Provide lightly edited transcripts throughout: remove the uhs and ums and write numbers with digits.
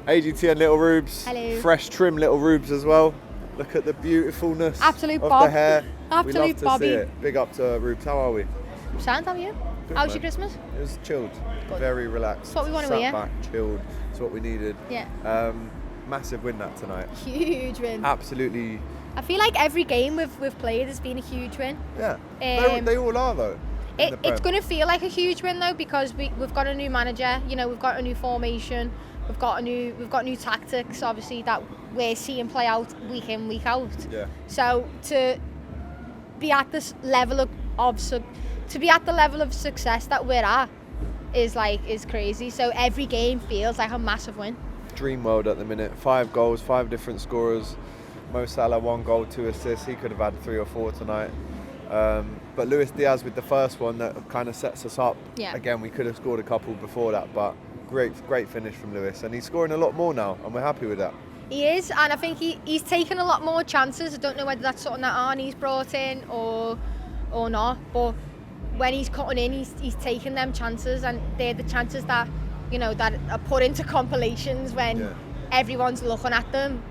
AGT and Little Rubes. Hello. Fresh trim Little Rubes as well. Look at the beautifulness Absolute of bob. the hair. Absolute we love to Bobby. see it. Big up to Rubes. How are we? Sound, how are you? Good, How was man. your Christmas? It was chilled. Good. Very relaxed. It's what we want to Sat hear. back, chilled. It's what we needed. Yeah. Massive win that tonight. Huge win. Absolutely. I feel like every game we've played has been a huge win. Yeah. They all are though. It's going to feel like a huge win though, because we've got a new manager. You know, we've got a new formation. We've got new tactics, obviously, that we're seeing play out week in, week out. Yeah. So to be at this level of success that we're at is crazy. So every game feels like a massive win. Dream world at the minute. 5 goals, 5 different scorers. Mo Salah 1 goal, 2 assists. He could have had 3 or 4 tonight. But Luis Diaz with the first one that kind of sets us up. Yeah. Again, we could have scored a couple before that, but great finish from Luis, and he's scoring a lot more now, and we're happy with that. He is, and I think he's taken a lot more chances. I don't know whether that's something that Arnie's brought in or not, but when he's cutting in, he's taking them chances, and they're the chances that, you know, that are put into compilations when everyone's looking at them,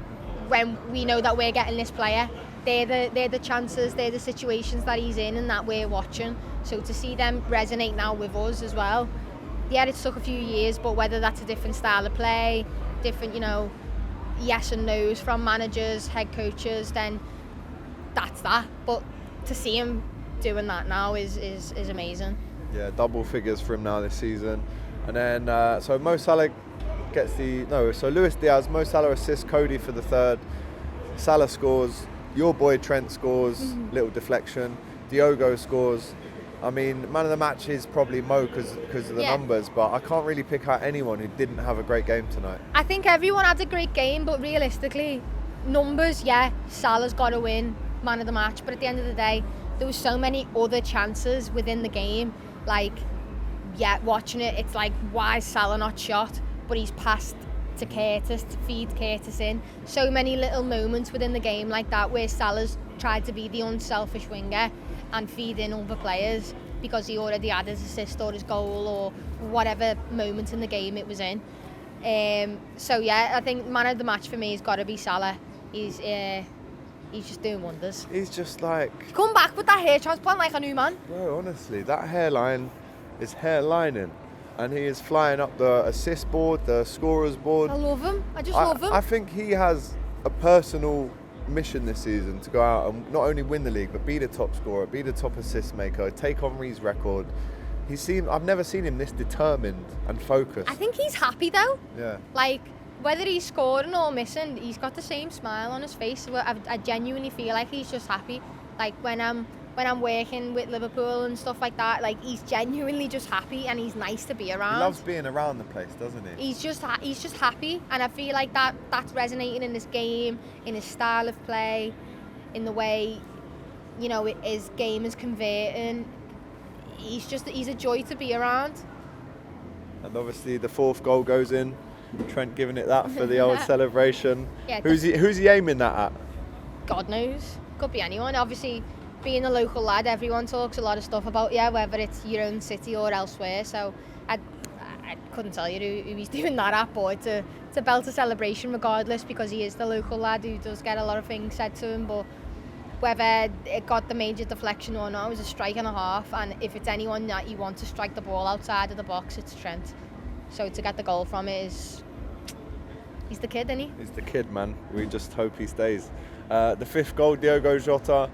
when we know that we're getting this player. They're the chances, they're the situations that he's in and that we're watching. So to see them resonate now with us as well. Yeah, it took a few years, but whether that's a different style of play, different, you know, yes and no's from managers, head coaches, then that's that. But to see him doing that now is amazing. Yeah, double figures for him now this season. And then, so Mo Salah gets so Luis Diaz, Mo Salah assists Cody for the 3rd. Salah scores, your boy Trent scores, little deflection. Diogo scores. I mean, man of the match is probably Mo because of the numbers, but I can't really pick out anyone who didn't have a great game tonight. I think everyone had a great game, but realistically, numbers, Salah's got to win man of the match, but at the end of the day, there was so many other chances within the game. Like, watching it, it's like, why is Salah not shot? But he's passed to Curtis to feed Curtis in. So many little moments within the game like that where Salah's tried to be the unselfish winger and feed in other players because he already had his assist or his goal or whatever moment in the game it was in. I think man of the match for me has got to be Salah. He's just doing wonders. He's just like... Come back with that hair transplant like a new man. Bro, honestly, that hairline is hairlining. And he is flying up the assist board, the scorers board. I love him. I just love him. I think he has a personal mission this season to go out and not only win the league, but be the top scorer, be the top assist maker, take Henry's record. I've never seen him this determined and focused. I think he's happy though. Yeah. Like, whether he's scoring or missing, he's got the same smile on his face. I genuinely feel like he's just happy. Like when I'm working with Liverpool and stuff like that, like he's genuinely just happy and he's nice to be around. He loves being around the place, doesn't he? He's just happy, and I feel like that's resonating in this game, in his style of play, in the way, you know, his game is converting. He's a joy to be around. And obviously the 4th goal goes in. Trent giving it that for the old celebration. Yeah, who's he aiming that at? God knows. Could be anyone. Obviously, being a local lad, everyone talks a lot of stuff about you, whether it's your own city or elsewhere. So I couldn't tell you who he's doing that at, but it's a belter celebration regardless, because he is the local lad who does get a lot of things said to him. But whether it got the major deflection or not, it was a strike and a half. And if it's anyone that you want to strike the ball outside of the box, it's Trent. So to get the goal from it he's the kid, isn't he? He's the kid, man. We just hope he stays. The 5th goal, Diogo Jota,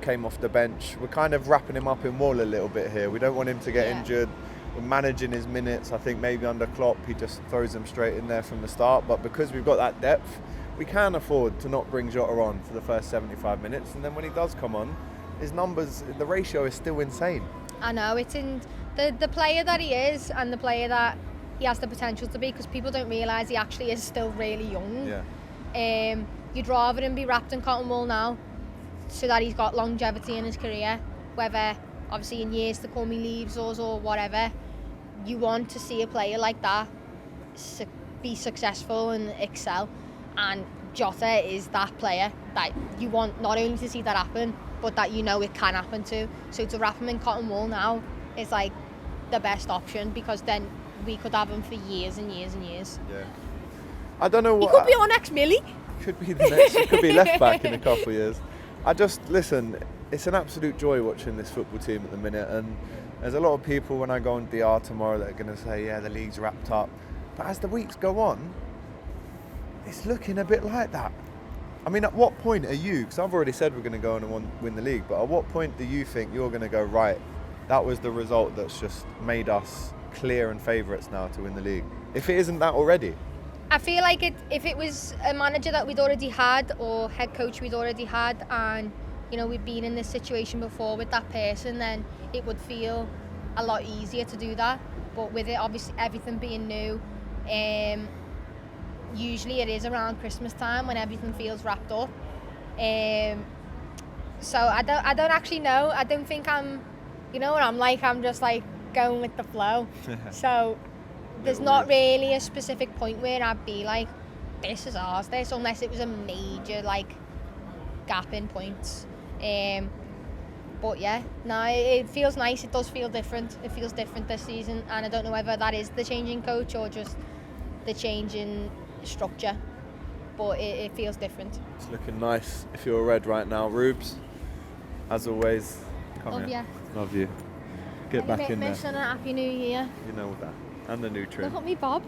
came off the bench. We're kind of wrapping him up in wool a little bit here. We don't want him to get injured. We're managing his minutes. I think maybe under Klopp, he just throws them straight in there from the start. But because we've got that depth, we can afford to not bring Jota on for the first 75 minutes. And then when he does come on, his numbers, the ratio is still insane. I know, it's in the player that he is and the player that he has the potential to be, because people don't realise he actually is still really young. Yeah. You'd rather him be wrapped in cotton wool now so that he's got longevity in his career, whether obviously in years to come he leaves us or whatever. You want to see a player like that be successful and excel, and Jota is that player that you want not only to see that happen, but that you know it can happen to. So to wrap him in cotton wool now is like the best option, because then we could have him for years and years and years. Yeah. I don't know what. He could be our next Millie. Could be the next. Could be left back in a couple of years. Listen. It's an absolute joy watching this football team at the minute, and there's a lot of people when I go on DR tomorrow that are going to say, yeah, the league's wrapped up. But as the weeks go on, it's looking a bit like that. I mean, at what point are you, because I've already said we're going to go on and win the league, but at what point do you think you're going to go, right, that was the result that's just made us clear and favourites now to win the league? If it isn't that already. I feel like if it was a manager that we'd already had or head coach we'd already had, and we've been in this situation before with that person, then it would feel a lot easier to do that. But with it, obviously, everything being new, usually it is around Christmas time when everything feels wrapped up. So I don't actually know. I don't think I'm, what I'm like. I'm just like going with the flow. So there's not really a specific point where I'd be like, this is ours, unless it was a major gap in points. But yeah, no, it feels nice. It does feel different. It feels different this season, and I don't know whether that is the change in coach or just the change in structure, but it feels different. It's looking nice. If you're red right now, Rubes, as always, come here. Love you. Get back in there. And a happy new year. You know that. And the new trim. Look at me, Bob.